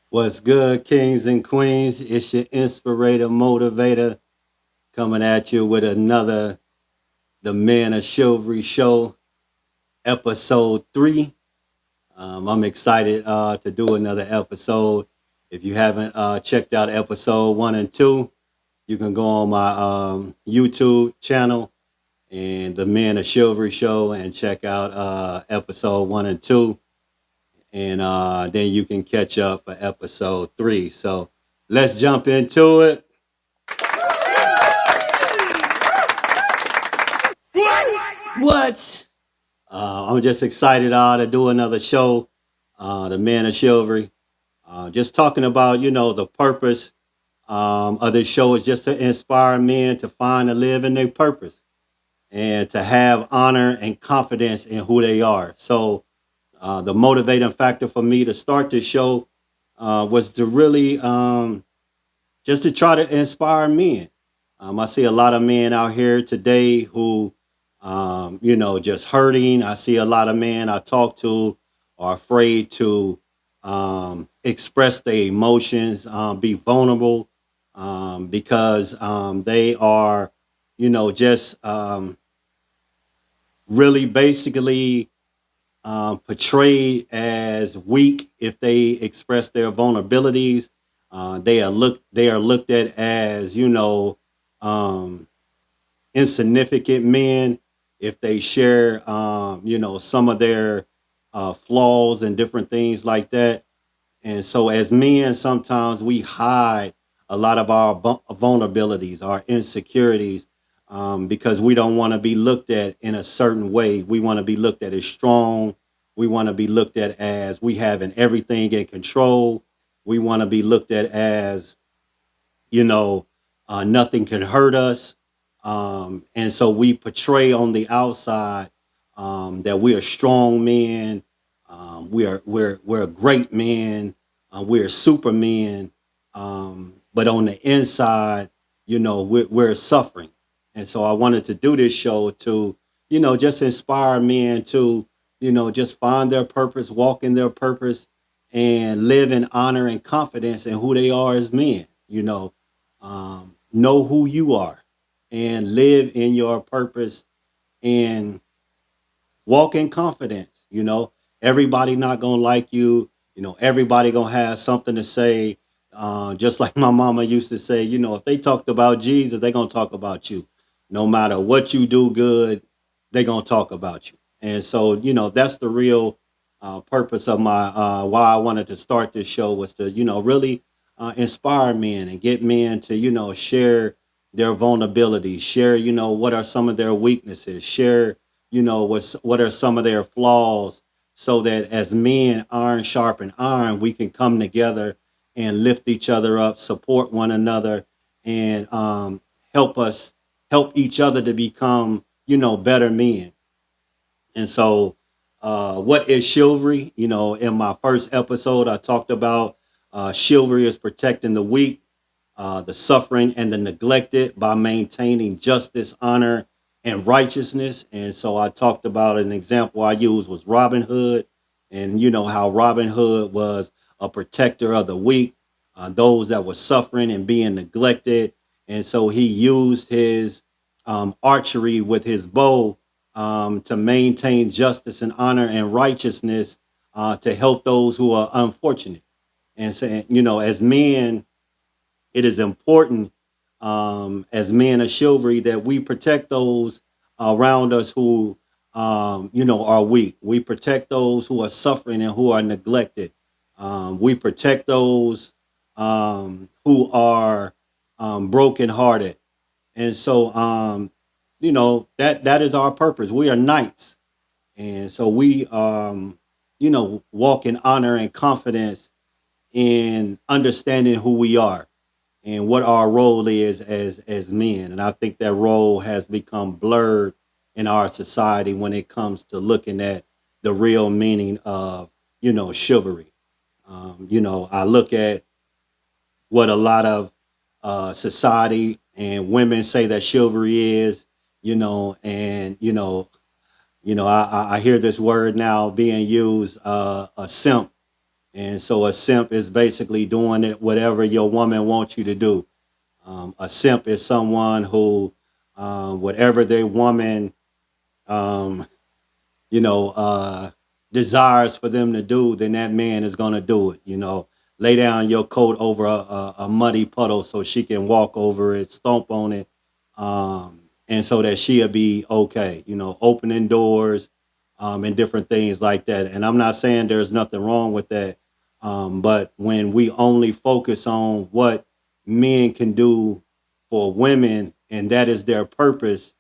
What's good, kings and queens? It's your inspirator, motivator, coming at you with another The Man of Chivalry show, episode 3. I'm excited to do another episode. If you haven't checked out episode 1 and 2, you can go on my YouTube channel and The Man of Chivalry show and check out episode 1 and 2. And then you can catch up for episode 3. So let's jump into it. What? I'm just excited to do another show, The Man of Chivalry. Just talking about, the purpose of this show is just to inspire men to find and live in their purpose and to have honor and confidence in who they are. So, the motivating factor for me to start this show was to really just to try to inspire men. I see a lot of men out here today who, just hurting. I see a lot of men I talk to are afraid to express their emotions, be vulnerable, because they are, just really basically portrayed as weak if they express their vulnerabilities. They are looked at as um, insignificant men if they share some of their flaws and different things like that. And so as men, sometimes we hide a lot of our vulnerabilities, our insecurities, because we don't want to be looked at in a certain way. We want to be looked at as strong. We want to be looked at as we having everything in control. We want to be looked at as, you know, nothing can hurt us. And so we portray on the outside that we are strong men, we're great men, we're supermen, but on the inside, we're suffering. And so I wanted to do this show to, just inspire men to, just find their purpose, walk in their purpose, and live in honor and confidence in who they are as men. Know who you are and live in your purpose and walk in confidence. Everybody not gonna like you. Everybody gonna have something to say. Just like my mama used to say, if they talked about Jesus, they gonna talk about you. No matter what you do good, they gonna talk about you. And so, that's the real purpose of my why I wanted to start this show was to, really inspire men and get men to, share their vulnerabilities, share, what are some of their weaknesses, share, what are some of their flaws, so that as men, iron sharpen iron, we can come together and lift each other up, support one another, and help us help each other to become, better men. And so, what is chivalry? In my first episode, I talked about chivalry is protecting the weak, the suffering, and the neglected by maintaining justice, honor, and righteousness. And so, I talked about an example I used was Robin Hood, and how Robin Hood was a protector of the weak, those that were suffering and being neglected. And so, he used his archery with his bow to maintain justice and honor and righteousness, to help those who are unfortunate. And so, as men, it is important, as men of chivalry, that we protect those around us who, are weak. We protect those who are suffering and who are neglected. We protect those who are brokenhearted. And so, that is our purpose. We are knights, and so we, walk in honor and confidence in understanding who we are and what our role is as men. And I think that role has become blurred in our society when it comes to looking at the real meaning of, chivalry. I look at what a lot of society and women say that chivalry is, and I hear this word now being used, a simp. And so a simp is basically doing it whatever your woman wants you to do. A simp is someone who, whatever their woman, um, you know, desires for them to do, then that man is going to do it. You know, lay down your coat over a muddy puddle so she can walk over it, stomp on it, and so that she'll be okay. You know, opening doors, and different things like that. And I'm not saying there's nothing wrong with that, but when we only focus on what men can do for women, and that is their purpose,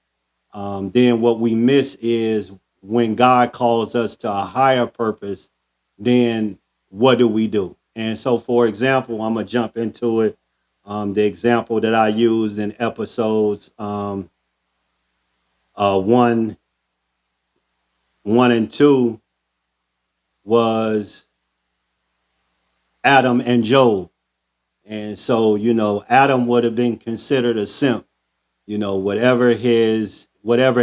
then what we miss is when God calls us to a higher purpose, then what do we do? And so, for example, I'm going to jump into it. The example that I used in episodes one, one and two was Adam and Job. And so, Adam would have been considered a simp. Whatever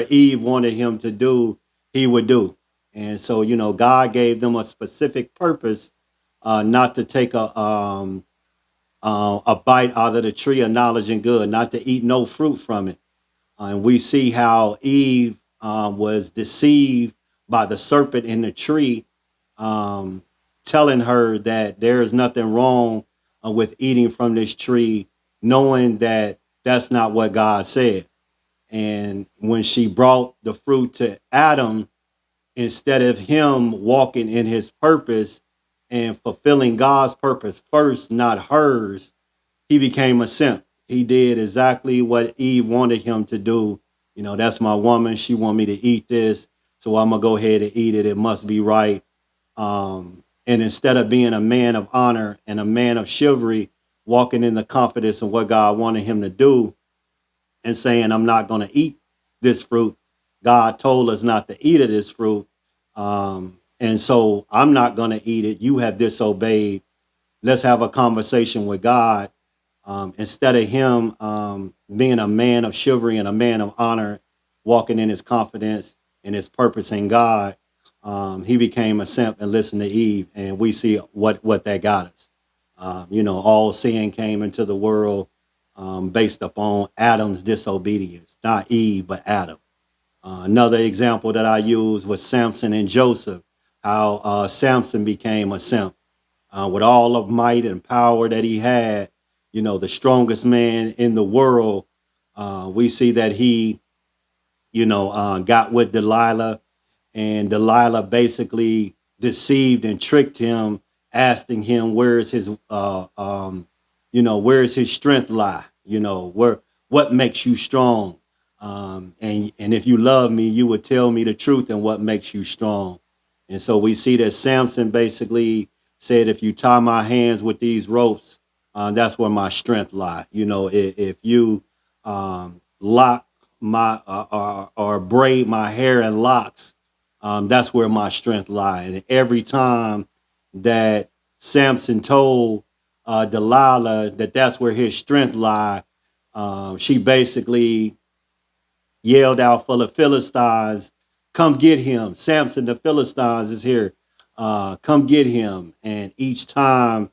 Eve wanted him to do, he would do. And so, God gave them a specific purpose, not to take a bite out of the tree of knowledge and good, not to eat no fruit from it. And we see how Eve was deceived by the serpent in the tree, um, telling her that there is nothing wrong with eating from this tree, knowing that that's not what God said. And when she brought the fruit to Adam, instead of him walking in his purpose and fulfilling God's purpose first, not hers, he became a simp. He did exactly what Eve wanted him to do. That's my woman. She want me to eat this, so I'm gonna go ahead and eat it. It must be right. And instead of being a man of honor and a man of chivalry, walking in the confidence of what God wanted him to do, and saying, I'm not going to eat this fruit. God told us not to eat of this fruit. And so I'm not going to eat it. You have disobeyed. Let's have a conversation with God. Instead of him being a man of chivalry and a man of honor, walking in his confidence and his purpose in God, he became a simp and listened to Eve. And we see what that got us. All sin came into the world based upon Adam's disobedience, not Eve, but Adam. Another example that I used was Samson and Joseph, how Samson became a simp with all of might and power that he had, the strongest man in the world. We see that he, got with Delilah, and Delilah basically deceived and tricked him, asking him where's his strength lie? What makes you strong? And if you love me, you would tell me the truth and what makes you strong. And so we see that Samson basically said, if you tie my hands with these ropes, that's where my strength lie. If you lock my or braid my hair in locks, that's where my strength lie. And every time that Samson told Delilah that that's where his strength lie, she basically yelled out for the Philistines, come get him. Samson, the Philistines is here. Come get him. And each time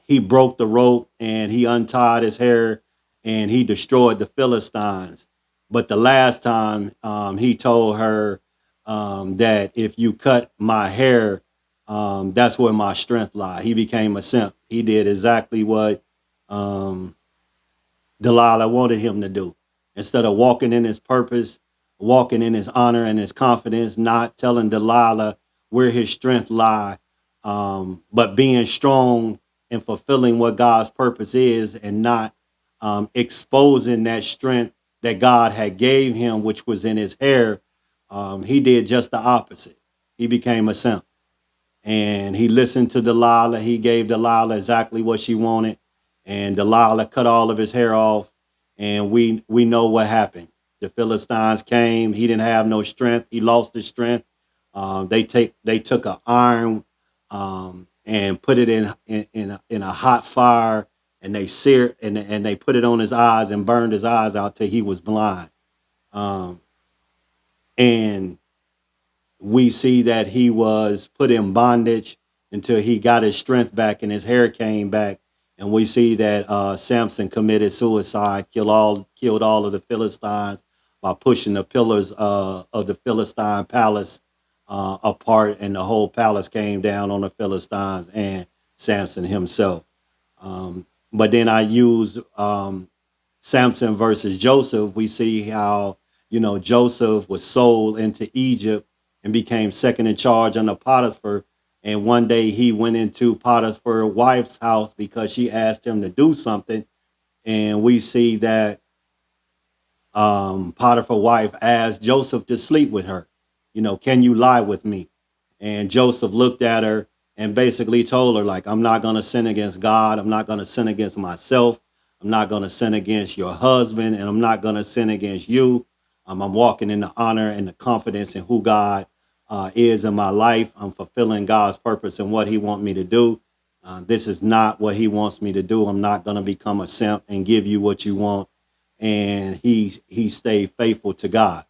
he broke the rope and he untied his hair and he destroyed the Philistines. But the last time he told her that if you cut my hair, that's where my strength lies. He became a simp. He did exactly what um, Delilah wanted him to do. Instead of walking in his purpose, walking in his honor and his confidence, not telling Delilah where his strength lie, but being strong and fulfilling what God's purpose is, and not exposing that strength that God had gave him, which was in his hair. He did just the opposite. He became a simp, and he listened to Delilah. He gave Delilah exactly what she wanted, and Delilah cut all of his hair off. And we know what happened. The Philistines came. He didn't have no strength. He lost his strength. They took an iron and put it in a hot fire, and they seared and they put it on his eyes and burned his eyes out till he was blind. Um, and we see that he was put in bondage until he got his strength back and his hair came back. And we see that Samson committed suicide, killed all of the Philistines by pushing the pillars of the Philistine palace apart, and the whole palace came down on the Philistines and Samson himself. But then I used Samson versus Joseph. We see how, Joseph was sold into Egypt and became second in charge under Potiphar. And one day he went into Potiphar's wife's house because she asked him to do something. And we see that Potiphar's wife asked Joseph to sleep with her. Can you lie with me? And Joseph looked at her and basically told her, like, I'm not going to sin against God. I'm not going to sin against myself. I'm not going to sin against your husband, and I'm not going to sin against you. I'm walking in the honor and the confidence in who God is in my life. I'm fulfilling God's purpose and what he wants me to do. This is not what he wants me to do. I'm not going to become a simp and give you what you want. And he stayed faithful to God.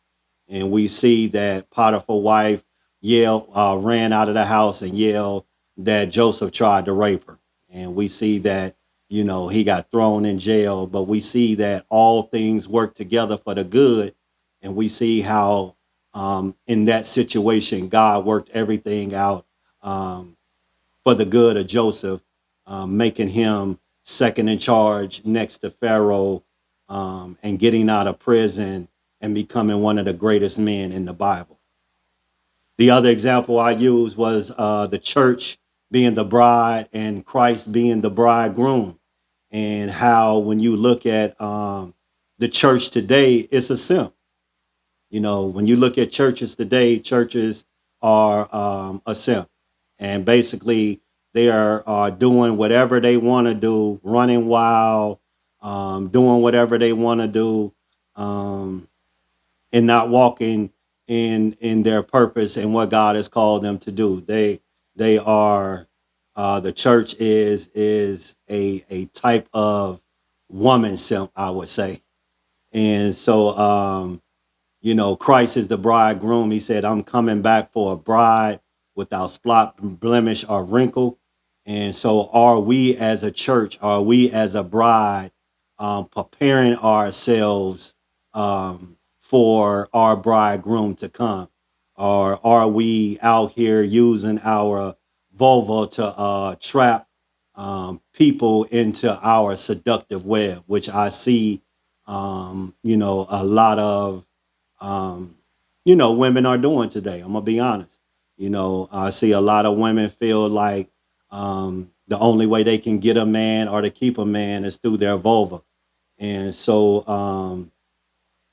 And we see that Potiphar's wife ran out of the house and yelled that Joseph tried to rape her. And we see that, he got thrown in jail, but we see that all things work together for the good. And we see how in that situation, God worked everything out for the good of Joseph, making him second in charge next to Pharaoh, and getting out of prison and becoming one of the greatest men in the Bible. The other example I used was the church being the bride and Christ being the bridegroom, and how when you look at the church today, it's a simp. When you look at churches today, churches are a simp. And basically, they are doing whatever they want to do, running wild, doing whatever they want to do, and not walking in their purpose and what God has called them to do. They are the church is a type of woman simp, I would say. And so Christ is the bridegroom. He said, I'm coming back for a bride without spot, blemish, or wrinkle. And so are we as a church, are we as a bride preparing ourselves for our bridegroom to come? Or are we out here using our vulva to trap people into our seductive web, which I see, a lot of women are doing today. I'm gonna be honest. I see a lot of women feel like the only way they can get a man or to keep a man is through their vulva, and so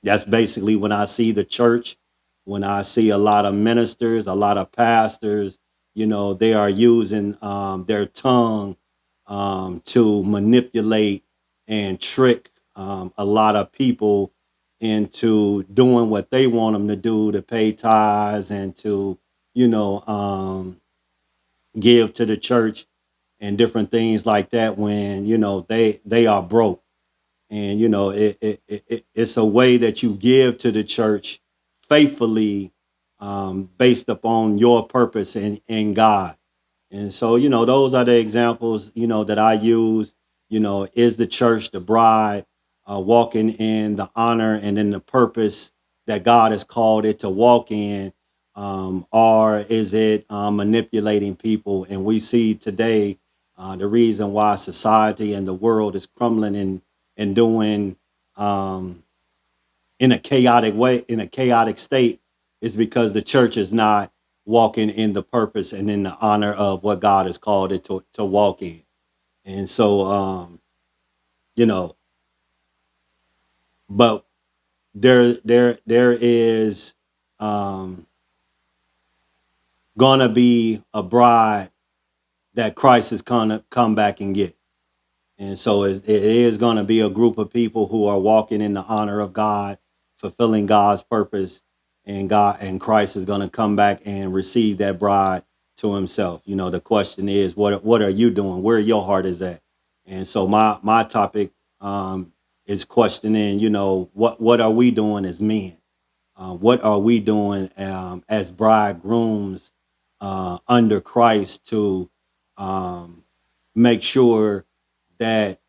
that's basically when I see the church, when I see a lot of ministers, a lot of pastors, they are using their tongue to manipulate and trick a lot of people into doing what they want them to do, to pay tithes and to, give to the church and different things like that, when they are broke. And it's a way that you give to the church faithfully, based upon your purpose in God. And so, those are the examples, that I use. Is the church the bride, walking in the honor and in the purpose that God has called it to walk in, or is it manipulating people? And we see today the reason why society and the world is crumbling and doing in a chaotic way, in a chaotic state, is because the church is not walking in the purpose and in the honor of what God has called it to walk in. And so, you know, but there is um, gonna be a bride that Christ is gonna come back and get. And so it is going to be a group of people who are walking in the honor of God, fulfilling God's purpose, and God and Christ is going to come back and receive that bride to himself. The question is, what are you doing? Where your heart is at? And so my topic is questioning, what are we doing as men? What are we doing as bridegrooms under Christ to um, make sure that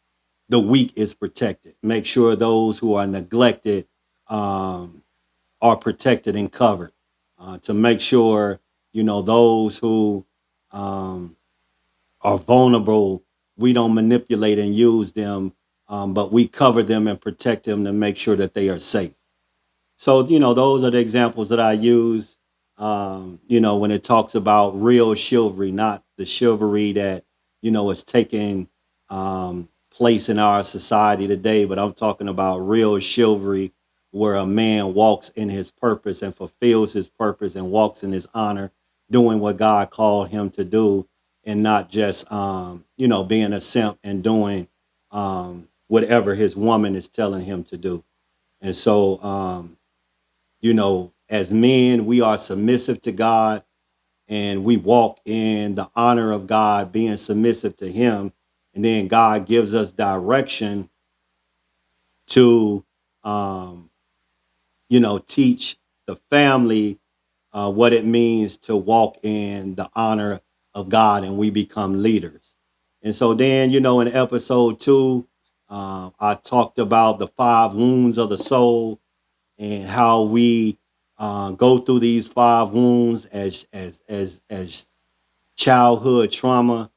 the weak is protected. Make sure those who are neglected um, are protected and covered. To make sure those who um, are vulnerable, we don't manipulate and use them, but we cover them and protect them to make sure that they are safe. So, those are the examples that I use, when it talks about real chivalry, not the chivalry that, is taking place in our society today, but I'm talking about real chivalry where a man walks in his purpose and fulfills his purpose and walks in his honor, doing what God called him to do and not just, being a simp and doing whatever his woman is telling him to do. And so, as men, we are submissive to God and we walk in the honor of God, being submissive to Him. And then God gives us direction to, um, teach the family what it means to walk in the honor of God and we become leaders. And so then, in episode 2, I talked about the 5 wounds of the soul and how we go through these 5 wounds as childhood trauma,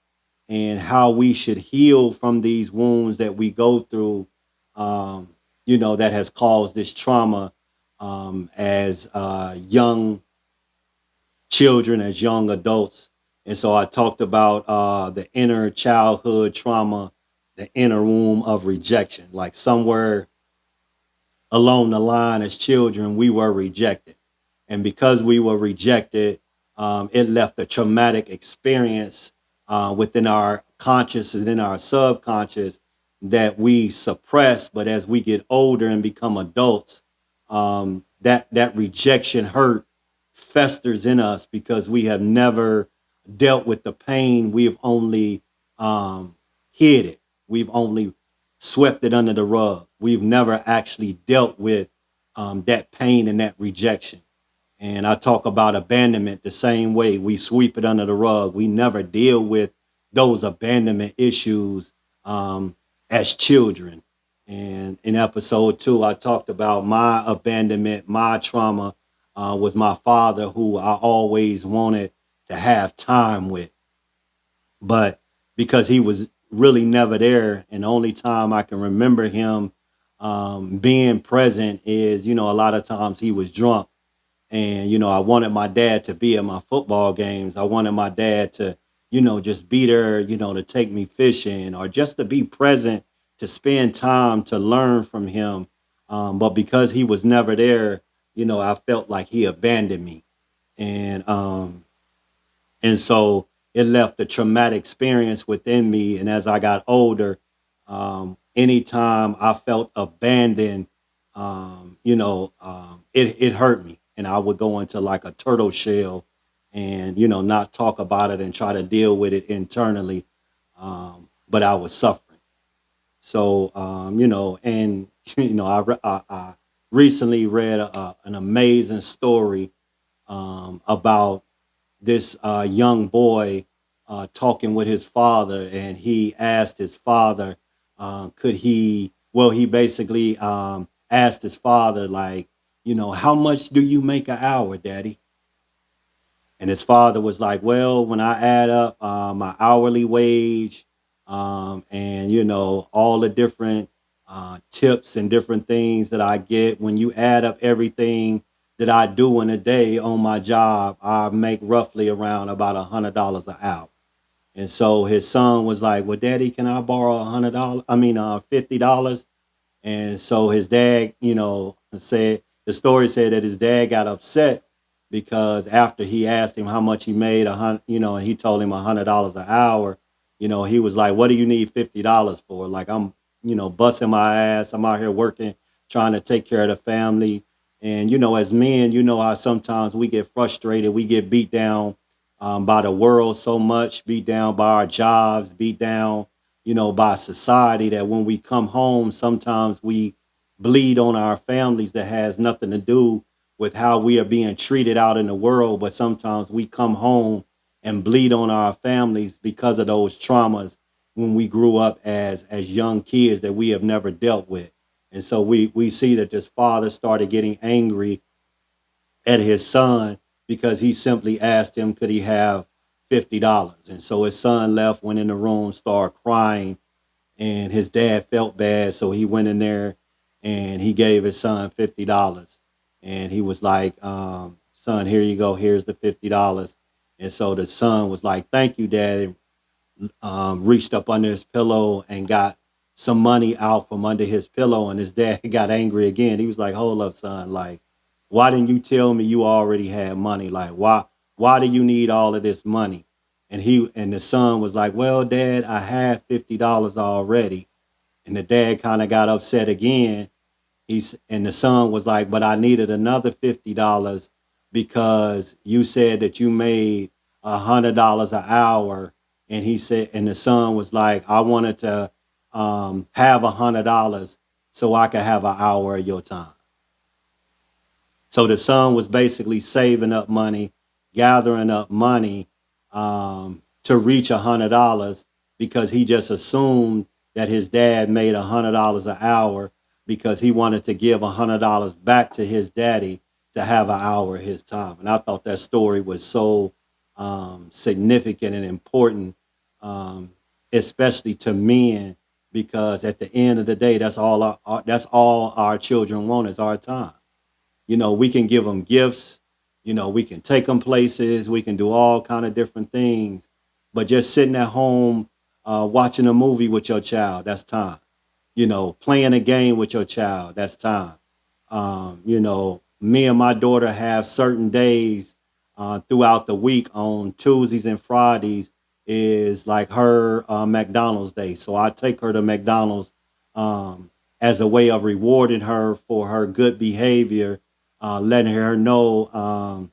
and how we should heal from these wounds that we go through, that has caused this trauma as young children, as young adults. And so I talked about the inner childhood trauma, the inner womb of rejection, like somewhere along the line as children, we were rejected. And because we were rejected, it left a traumatic experience within our conscious and in our subconscious that we suppress. But as we get older and become adults, that rejection hurt festers in us because we have never dealt with the pain. We've only hid it. We've only swept it under the rug. We've never actually dealt with that pain and that rejection. And I talk about abandonment the same way. We sweep it under the rug. We never deal with those abandonment issues as children. And in episode 2, I talked about my abandonment, my trauma was my father, who I always wanted to have time with. But because he was really never there, and the only time I can remember him being present is, a lot of times he was drunk. And, I wanted my dad to be at my football games. I wanted my dad to, just be there, to take me fishing or just to be present, to spend time, to learn from him. But because he was never there, I felt like he abandoned me. And so it left a traumatic experience within me. And as I got older, anytime I felt abandoned, it hurt me. And I would go into like a turtle shell and, not talk about it and try to deal with it internally. But I was suffering. So, and, I recently read an amazing story about this young boy talking with his father, and he asked his father, could he? Well, he basically asked his father, like, how much do you make an hour, Daddy? And his father was like, well, when I add up my hourly wage and, all the different tips and different things that I get, when you add up everything that I do in a day on my job, I make roughly around about $100 an hour. And so his son was like, well, Daddy, can I borrow $100? I mean, $50. And so his dad, said, the story said that his dad got upset because after he asked him how much he made, and he told him $100 an hour, he was like, what do you need $50 for? Like, I'm, busting my ass. I'm out here working, trying to take care of the family. And, as men, how sometimes we get frustrated, we get beat down by the world so much, beat down by our jobs, beat down by society, that when we come home, sometimes we bleed on our families that has nothing to do with how we are being treated out in the world. But sometimes we come home and bleed on our families because of those traumas when we grew up as young kids that we have never dealt with. And so we see that this father started getting angry at his son because he simply asked him, could he have $50? And so his son left, went in the room, started crying, and his dad felt bad. So he went in there and he gave his son $50. And he was like, son, here you go. Here's the $50. And so the son was like, thank you, dad, reached up under his pillow and got some money out from under his pillow. And his dad got angry again. He was like, hold up, son. Like, why didn't you tell me you already had money? Like, why do you need all of this money? And the son was like, well, dad, I had $50 already. And the dad kind of got upset again. And the son was like, but I needed another $50 because you said that you made $100 an hour. And he said, and the son was like, I wanted to have $100 so I could have an hour of your time. So the son was basically saving up money, gathering up money to reach $100 because he just assumed that his dad made $100 an hour because he wanted to give $100 back to his daddy to have an hour of his time. And I thought that story was so significant and important, um, especially to men, because at the end of the day, that's all our children want is our time. We can give them gifts. We can take them places. We can do all kind of different things. But just sitting at home, watching a movie with your child, that's time. Playing a game with your child, that's time. Me and my daughter have certain days throughout the week. On Tuesdays and Fridays is like her McDonald's day. So I take her to McDonald's as a way of rewarding her for her good behavior, letting her know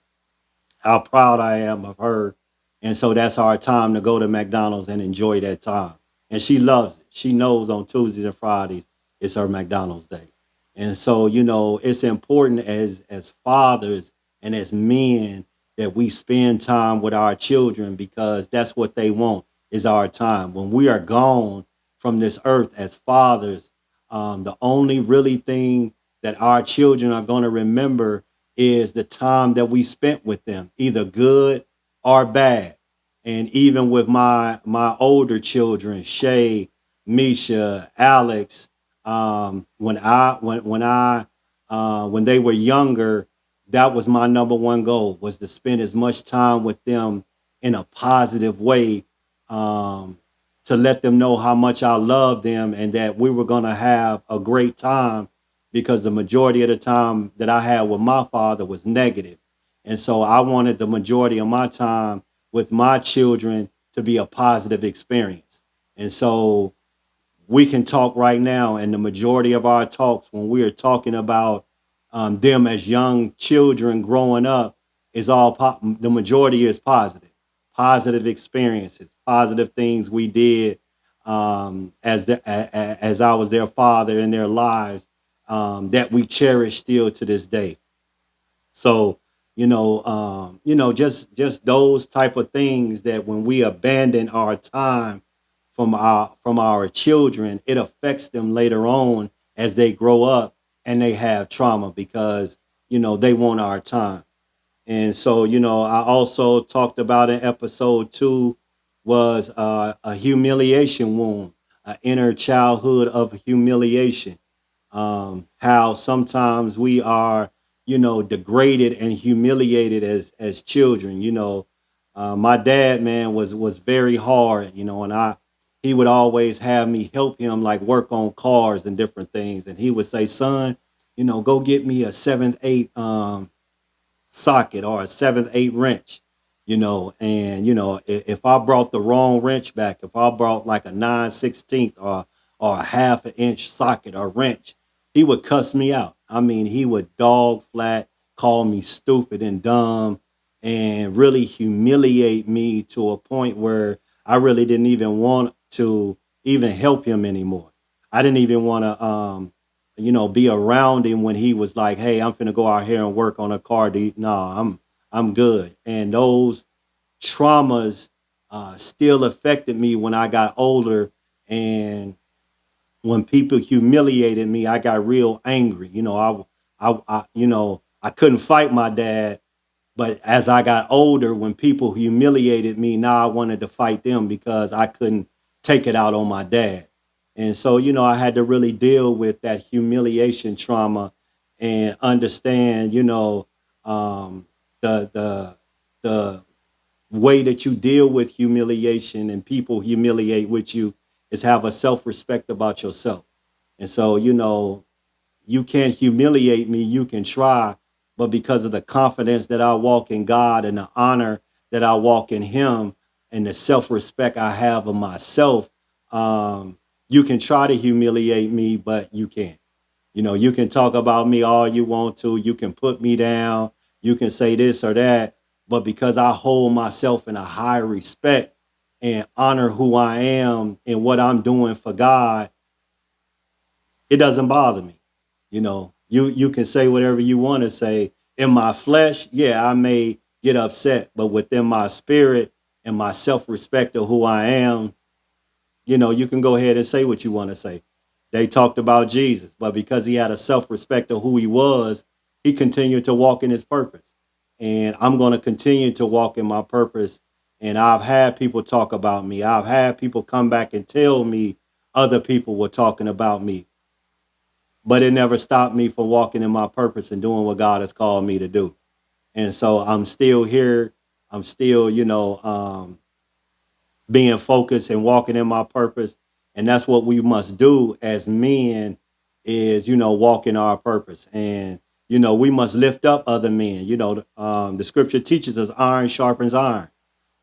how proud I am of her. And so that's our time to go to McDonald's and enjoy that time. And she loves it. She knows on Tuesdays and Fridays it's her McDonald's day. And so, it's important as fathers and as men that we spend time with our children because that's what they want is our time. When we are gone from this earth as fathers, the only really thing that our children are going to remember is the time that we spent with them, either good or bad. And even with my older children, Shay, Misha, Alex, when they were younger, that was my number one goal was to spend as much time with them in a positive way, um, to let them know how much I love them and that we were going to have a great time because the majority of the time that I had with my father was negative. And so I wanted the majority of my time with my children to be a positive experience. And so we can talk right now, and the majority of our talks when we are talking about them as young children growing up is the majority is positive experiences, positive things we did as I was their father in their lives that we cherish still to this day. So, just those type of things that when we abandon our time from our children, it affects them later on as they grow up and they have trauma because they want our time. And so, I also talked about in episode 2 was a humiliation wound, an inner childhood of humiliation. How sometimes we are, degraded and humiliated as children. My dad, man, was very hard, and he would always have me help him like work on cars and different things, and he would say, "Son, go get me a seventh, eight socket or a seventh, eight wrench." And if I brought the wrong wrench back, if I brought like a 9/16 or a half an inch socket or wrench, he would cuss me out. I mean, he would dog flat, call me stupid and dumb, and really humiliate me to a point where I really didn't even want to even help him anymore. I didn't even want to be around him when he was like, "Hey, I'm finna go out here and work on a car." No, I'm good. And traumas still affected me when I got older. And when people humiliated me, I got real angry. I couldn't fight my dad, but as I got older, when people humiliated me, now I wanted to fight them because I couldn't take it out on my dad. And so, I had to really deal with that humiliation trauma and understand, um, the the way that you deal with humiliation and people humiliate with you is have a self-respect about yourself. And so, you can't humiliate me. You can try, but because of the confidence that I walk in God and the honor that I walk in Him and the self respect I have of myself, you can try to humiliate me, but you can't. You can talk about me all you want to. You can put me down. You can say this or that. But because I hold myself in a high respect and honor who I am and what I'm doing for God, it doesn't bother me. You can say whatever you want to say. In my flesh, yeah, I may get upset, but within my spirit and my self-respect of who I am, you can go ahead and say what you want to say. They talked about Jesus, but because he had a self-respect of who he was, he continued to walk in his purpose. And I'm going to continue to walk in my purpose. And I've had people talk about me. I've had people come back and tell me other people were talking about me, but it never stopped me from walking in my purpose and doing what God has called me to do. And so I'm still here. I'm still, being focused and walking in my purpose. And that's what we must do as men is, walk in our purpose. And, we must lift up other men. The scripture teaches us iron sharpens iron.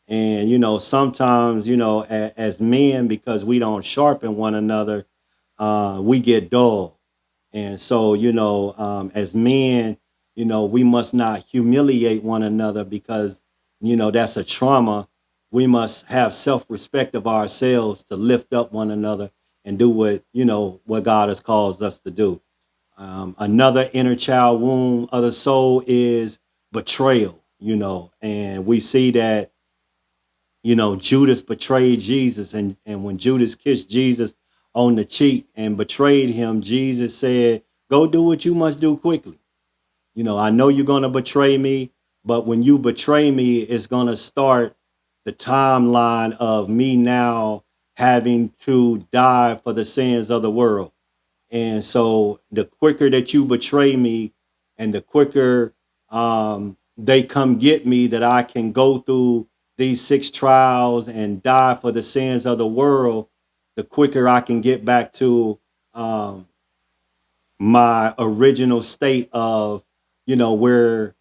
And, sometimes, as men, because we don't sharpen one another, we get dull. And so, as men, we must not humiliate one another because, that's a trauma. We must have self-respect of ourselves to lift up one another and do what God has caused us to do. Another inner child wound of the soul is betrayal, and we see that, Judas betrayed Jesus. And when Judas kissed Jesus on the cheek and betrayed him, Jesus said, go do what you must do quickly. I know you're going to betray me, but when you betray me, it's going to start the timeline of me now having to die for the sins of the world. And so the quicker that you betray me and the quicker they come get me, that I can go through these 6 trials and die for the sins of the world, the quicker I can get back to um, my original state of, where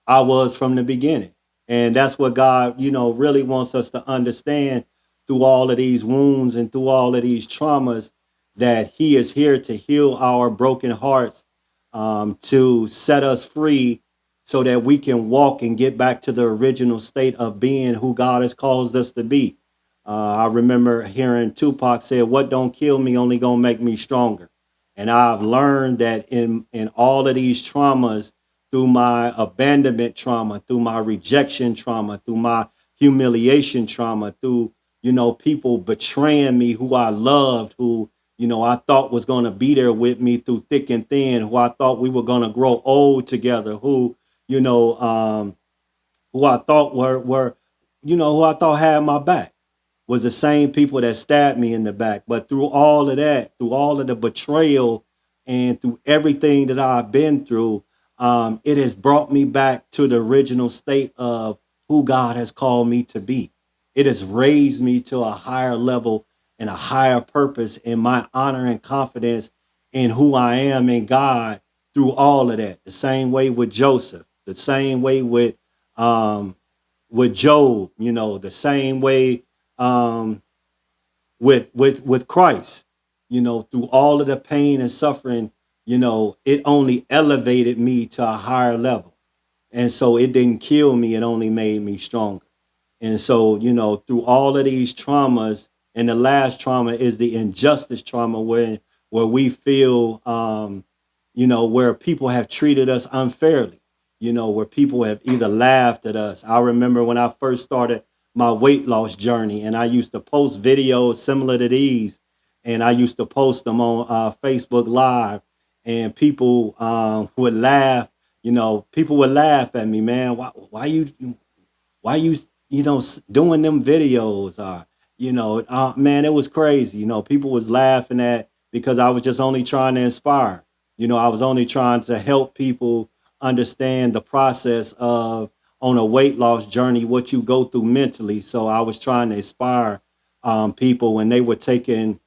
I was from the beginning. And that's what God, really wants us to understand through all of these wounds and through all of these traumas, that He is here to heal our broken hearts, to set us free so that we can walk and get back to the original state of being who God has caused us to be. I remember hearing Tupac say, what don't kill me only gonna make me stronger. And I've learned that in all of these traumas, through my abandonment trauma, through my rejection trauma, through my humiliation trauma, through, people betraying me who I loved, who, I thought was going to be there with me through thick and thin, who I thought we were going to grow old together, you know, um, who I thought who I thought had my back, was the same people that stabbed me in the back. But through all of that, through all of the betrayal and through everything that I've been through, it has brought me back to the original state of who God has called me to be. It has raised me to a higher level and a higher purpose in my honor and confidence in who I am in God through all of that. The same way with Joseph, the same way um, with Job, the same way um, with Christ, through all of the pain and suffering, it only elevated me to a higher level. And so it didn't kill me, it only made me stronger. And so, through all of these traumas, and the last trauma is the injustice trauma, where we feel, where people have treated us unfairly. where people have either laughed at us. I remember when I first started my weight loss journey, and I used to post videos similar to these, and I used to post them on Facebook Live, and people would laugh. People would laugh at me, man. Why you doing them videos? Man, it was crazy. People was laughing at because I was just only trying to inspire. I was only trying to help people understand the process of on a weight loss journey, what you go through mentally. So I was trying to inspire people when they were taking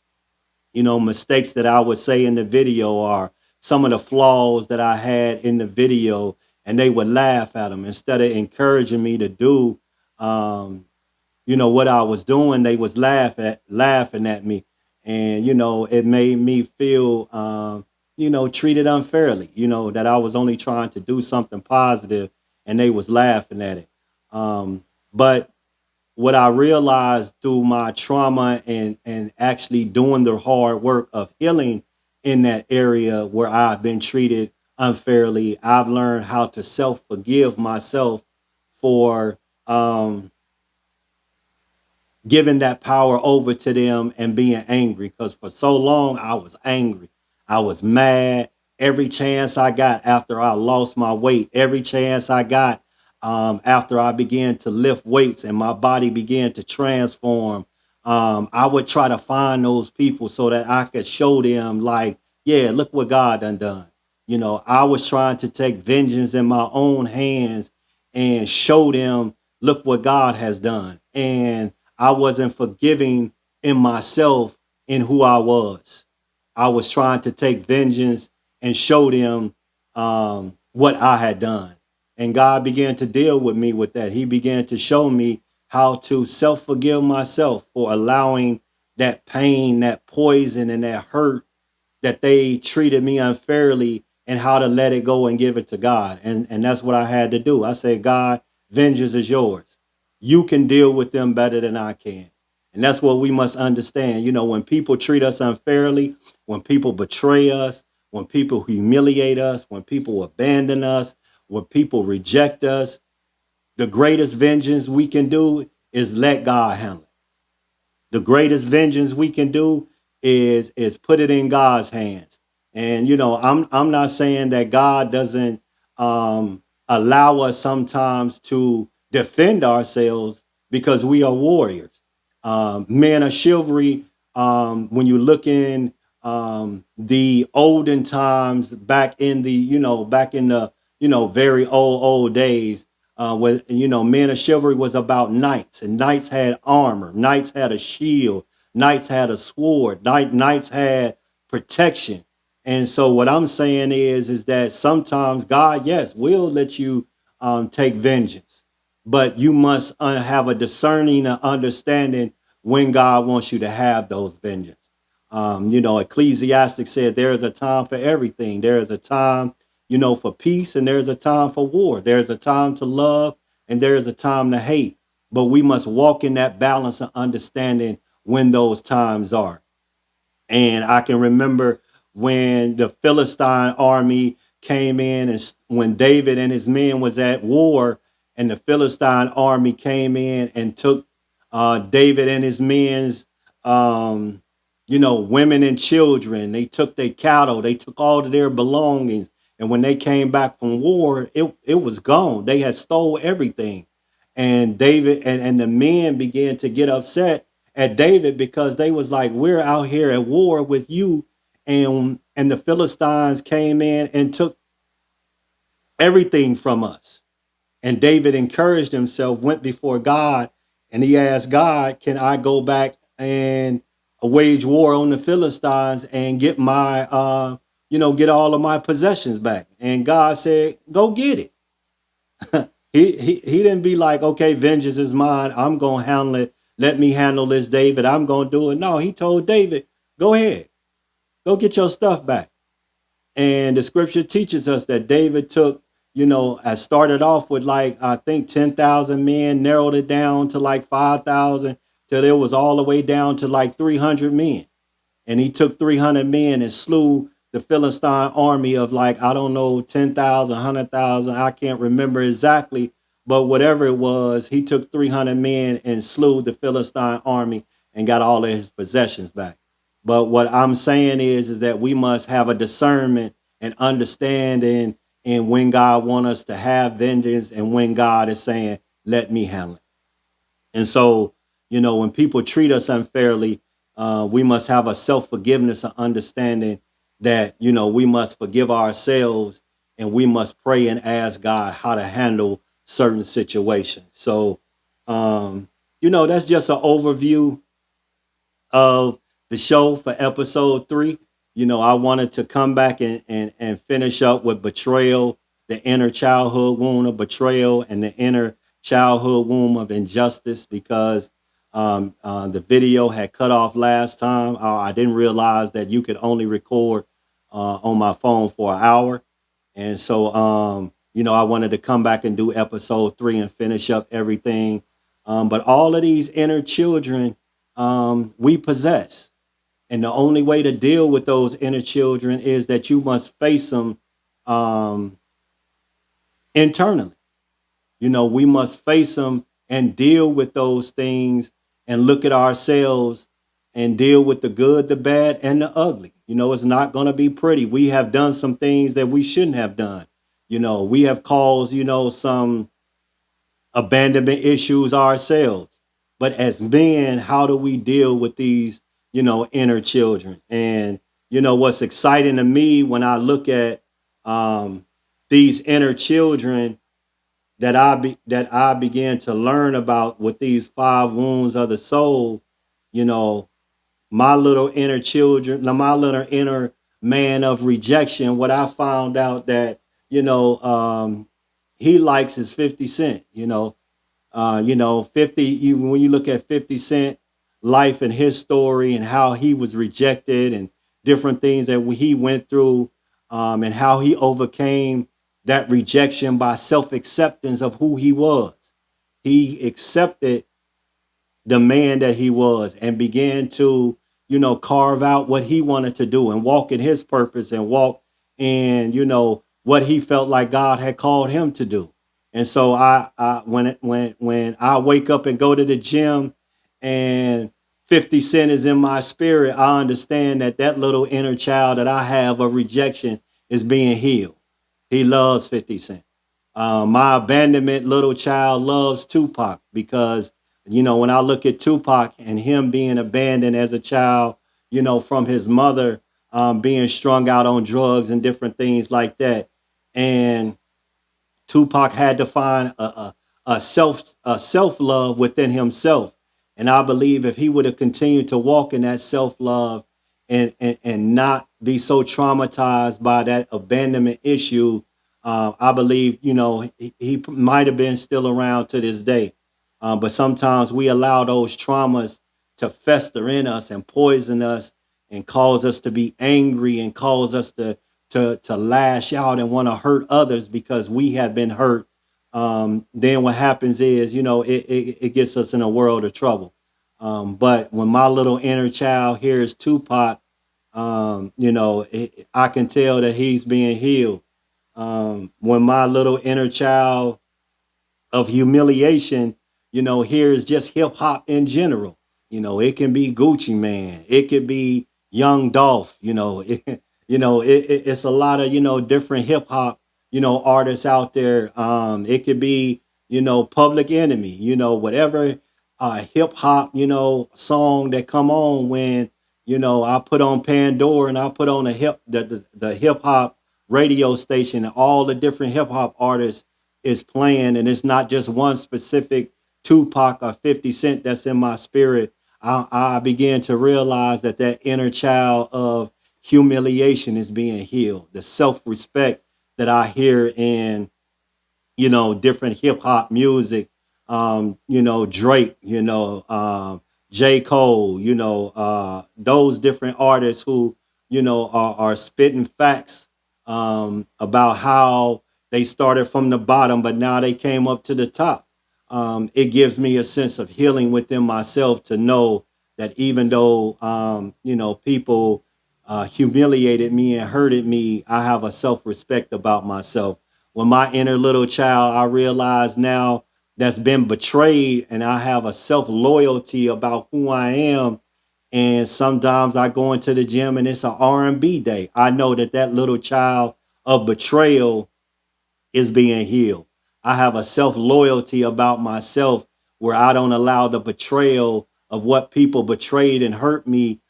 mistakes that I would say in the video, or some of the flaws that I had in the video, and they would laugh at them instead of encouraging me to do, um, what I was doing. They was laughing at me, and it made me feel, treated unfairly. That I was only trying to do something positive, and they was laughing at it. But what I realized through my trauma and actually doing the hard work of healing in that area where I've been treated unfairly, I've learned how to self forgive myself for giving that power over to them and being angry. Because for so long I was angry, I was mad. Every chance I got after I lost my weight, every chance I got after I began to lift weights and my body began to transform, I would try to find those people so that I could show them, like, yeah, look what God done. I was trying to take vengeance in my own hands and show them, look what God has done. And I wasn't forgiving in myself in who I was. I was trying to take vengeance and show them what I had done. And God began to deal with me with that. He began to show me how to self forgive myself for allowing that pain, that poison, and that hurt that they treated me unfairly, and how to let it go and give it to God. And that's what I had to do. I said, God, vengeance is yours. You can deal with them better than I can. And that's what we must understand. When people treat us unfairly, when people betray us, when people humiliate us, when people abandon us, when people reject us, the greatest vengeance we can do is let God handle it. The greatest vengeance we can do is put it in God's hands. And I'm not saying that God doesn't allow us sometimes to defend ourselves, because we are warriors. Men of chivalry. When you look in the olden times, back in the very old days, where men of chivalry was about knights, and knights had armor, knights had a shield, knights had a sword, knights had protection. And so what I'm saying is that sometimes God, yes, will let you take vengeance, but you must have a discerning understanding when God wants you to have those vengeance. Ecclesiastic said there is a time for everything. There is a time, for peace, and there's a time for war. There's a time to love, and there is a time to hate. But we must walk in that balance of understanding when those times are. And I can remember when the Philistine army came in, and when David and his men was at war, and the Philistine army came in and took David and his men's, women and children. They took their cattle. They took all of their belongings. And when they came back from war, it was gone. They had stole everything. And David and the men began to get upset at David, because they was like, we're out here at war with you, and the Philistines came in and took everything from us. And David encouraged himself, went before God, and he asked God, can I go back and wage war on the Philistines and get get all of my possessions back? And God said, go get it. He didn't be like, okay, vengeance is mine, I'm gonna handle it, let me handle this, David, I'm gonna do it. No, he told David, go ahead, go get your stuff back. And the scripture teaches us that David took, I started off with, like, I think 10,000 men, narrowed it down to like 5,000, till it was all the way down to like 300 men. And he took 300 men and slew the Philistine army of like, I don't know, 10,000, 100,000. I can't remember exactly, but whatever it was, he took 300 men and slew the Philistine army and got all of his possessions back. But what I'm saying is that we must have a discernment and understanding in when God wants us to have vengeance and when God is saying, let me handle it. And so, when people treat us unfairly, we must have a self forgiveness and understanding that, we must forgive ourselves and we must pray and ask God how to handle certain situations. So, that's just an overview of the show for episode 3. I wanted to come back and finish up with betrayal, the inner childhood wound of betrayal, and the inner childhood wound of injustice because the video had cut off last time. I didn't realize that you could only record on my phone for an hour. And so, I wanted to come back and do episode 3 and finish up everything. But all of these inner children we possess. And the only way to deal with those inner children is that you must face them um, internally. We must face them and deal with those things and look at ourselves and deal with the good, the bad, and the ugly. It's not going to be pretty. We have done some things that we shouldn't have done. We have caused, some abandonment issues ourselves. But as men, how do we deal with these, inner children? And what's exciting to me when I look at these inner children that I began to learn about with these 5 wounds of the soul, you know, my little inner children, my little inner man of rejection. What I found out that he likes is 50 Cent. 50, even when you look at 50 Cent life and his story and how he was rejected and different things that he went through, and how he overcame that rejection by self-acceptance of who he was. He accepted the man that he was and began to, carve out what he wanted to do and walk in his purpose and walk in, what he felt like God had called him to do. And so when I wake up and go to the gym and 50 Cent is in my spirit, I understand that that little inner child that I have of rejection is being healed. He loves 50 Cent. My abandonment little child loves Tupac because, when I look at Tupac and him being abandoned as a child, from his mother being strung out on drugs and different things like that. And Tupac had to find a self love within himself, and I believe if he would have continued to walk in that self love and not be so traumatized by that abandonment issue, I believe he might have been still around to this day. But sometimes we allow those traumas to fester in us and poison us and cause us to be angry and cause us to lash out and want to hurt others because we have been hurt. Then what happens is, it gets us in a world of trouble. But when my little inner child hears Tupac, I can tell that he's being healed. When my little inner child of humiliation, here's just hip hop in general. It can be Gucci Man, it could be Young Dolph. It's a lot of different hip hop artists out there. It could be Public Enemy. Whatever hip hop song that come on when I put on Pandora and I put on the hip hop radio station and all the different hip hop artists is playing, and it's not just one specific Tupac or 50 Cent that's in my spirit. I began to realize that inner child of humiliation is being healed. The self respect that I hear in different hip hop music, Drake, J. Cole, those different artists who, are spitting facts about how they started from the bottom, but now they came up to the top. It gives me a sense of healing within myself to know that even though, people humiliated me and hurted me, I have a self respect about myself. When my inner little child, I realize now that's been betrayed, and I have a self loyalty about who I am. And sometimes I go into the gym and it's an R&B day. I know that that little child of betrayal is being healed. I have a self loyalty about myself where I don't allow the betrayal of what people betrayed and hurt me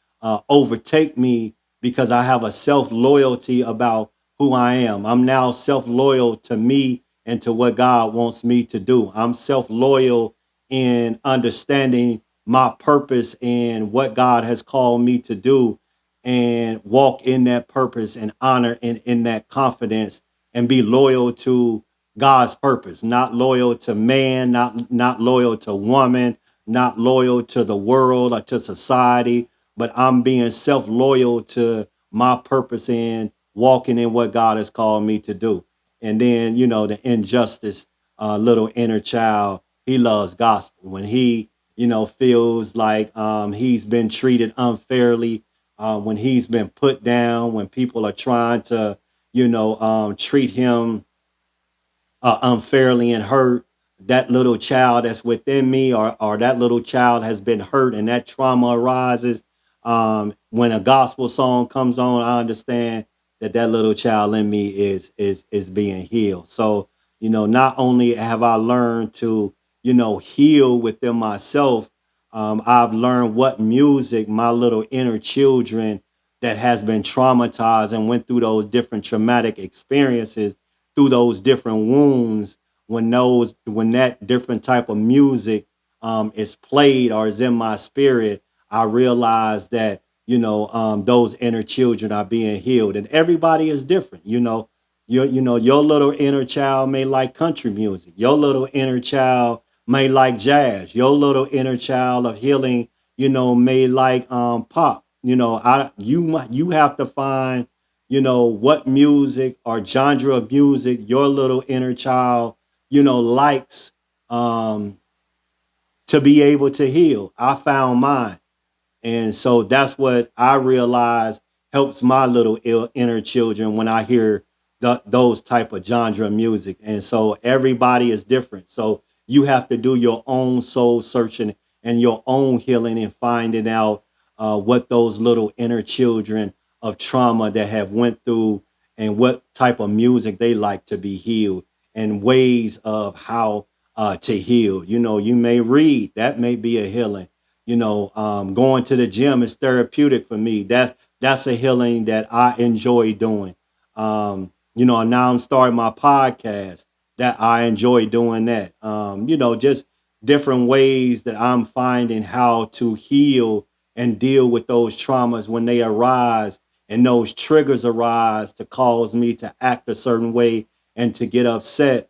overtake me, because I have a self loyalty about who I am. I'm now self loyal to me and to what God wants me to do. I'm self loyal in understanding my purpose and what God has called me to do, and walk in that purpose and honor and in that confidence, and be loyal to God's purpose, not loyal to man, not loyal to woman, not loyal to the world or to society, but I'm being self loyal to my purpose and walking in what God has called me to do. And then, the injustice, little inner child, he loves gospel. When he, feels like he's been treated unfairly, when he's been put down, when people are trying to, treat him unfairly and hurt, that little child that's within me, or that little child has been hurt and that trauma arises. When a gospel song comes on, I understand that that little child in me is being healed. So, not only have I learned to, heal within myself, I've learned what music my little inner children that has been traumatized and went through those different traumatic experiences, through those different wounds, when that different type of music is played or is in my spirit, I realize that those inner children are being healed, and everybody is different. Your little inner child may like country music. Your little inner child may like jazz. Your little inner child of healing, may like pop. You have to find what music or genre of music your little inner child likes, um to be able to heal. I found mine, and so that's what I realize helps my little inner children when I hear those type of genre music. And so everybody is different, so you have to do your own soul searching and your own healing, and finding out what those little inner children of trauma that have went through, and what type of music they like to be healed, and ways of how to heal. You may read, that may be a healing. Going to the gym is therapeutic for me. That's a healing that I enjoy doing. Now I'm starting my podcast, that I enjoy doing that. Just different ways that I'm finding how to heal and deal with those traumas when they arise, and those triggers arise to cause me to act a certain way and to get upset.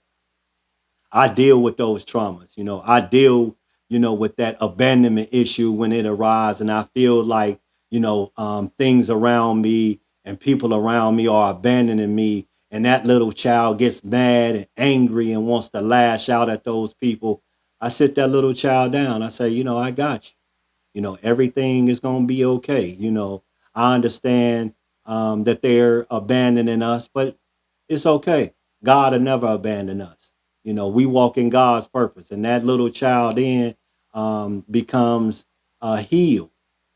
I deal with those traumas. I deal, with that abandonment issue when it arises, and I feel like, things around me and people around me are abandoning me, and that little child gets mad and angry and wants to lash out at those people. I sit that little child down. I say, I got you. Everything is going to be okay. I understand that they're abandoning us, but it's okay. God will never abandon us. We walk in God's purpose, and that little child then becomes healed.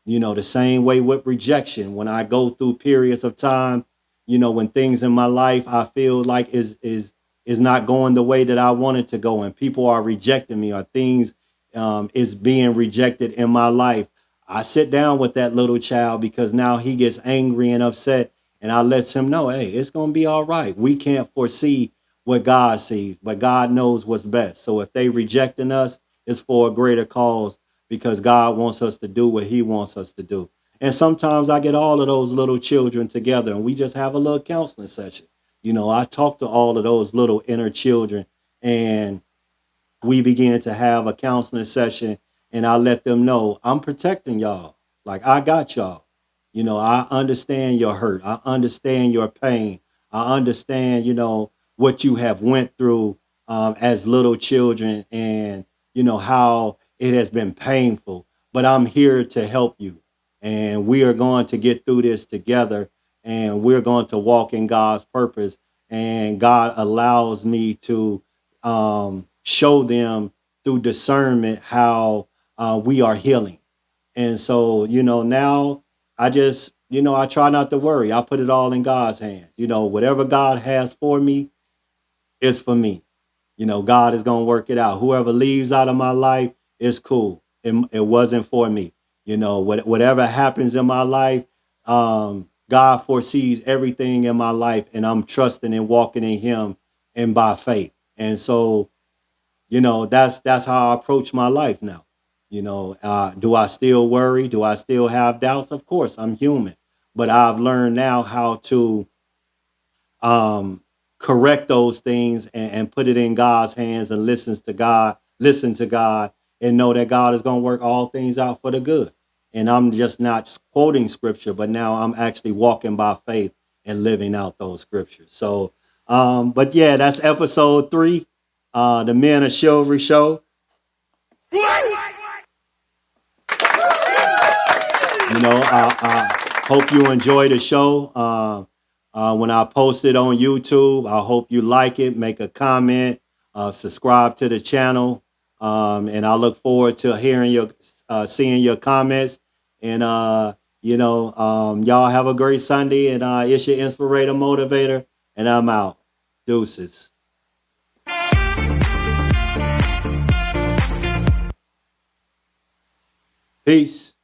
The same way with rejection. When I go through periods of time, when things in my life I feel like is not going the way that I want it to go, and people are rejecting me, or things is being rejected in my life, I sit down with that little child, because now he gets angry and upset, and I let him know, hey, it's gonna be all right. We can't foresee what God sees, but God knows what's best. So if they rejecting us, it's for a greater cause, because God wants us to do what He wants us to do. And sometimes I get all of those little children together, and we just have a little counseling session. I talk to all of those little inner children, and we began to have a counseling session, and I let them know I'm protecting y'all. Like, I got y'all. I understand your hurt. I understand your pain. I understand, what you have went through as little children, and how it has been painful. But I'm here to help you. and we are going to get through this together, and we're going to walk in God's purpose. And God allows me to show them through discernment how we are healing. And so, now I just, I try not to worry. I put it all in God's hands. Whatever God has for me is for me. God is going to work it out. Whoever leaves out of my life is cool. It wasn't for me. Whatever happens in my life, God foresees everything in my life, and I'm trusting and walking in Him and by faith. And so, that's how I approach my life now. Do I still worry? Do I still have doubts? Of course, I'm human, but I've learned now how to um, correct those things, and put it in God's hands, and listen to God, and know that God is going to work all things out for the good. And I'm just not quoting scripture, but now I'm actually walking by faith and living out those scriptures. So, but yeah, that's episode 3, the Men of Chivalry show. I hope you enjoy the show. When I post it on YouTube, I hope you like it, make a comment, subscribe to the channel, and I look forward to seeing your comments. And y'all have a great Sunday. And it's your inspirator, motivator, and I'm out. Deuces. Peace.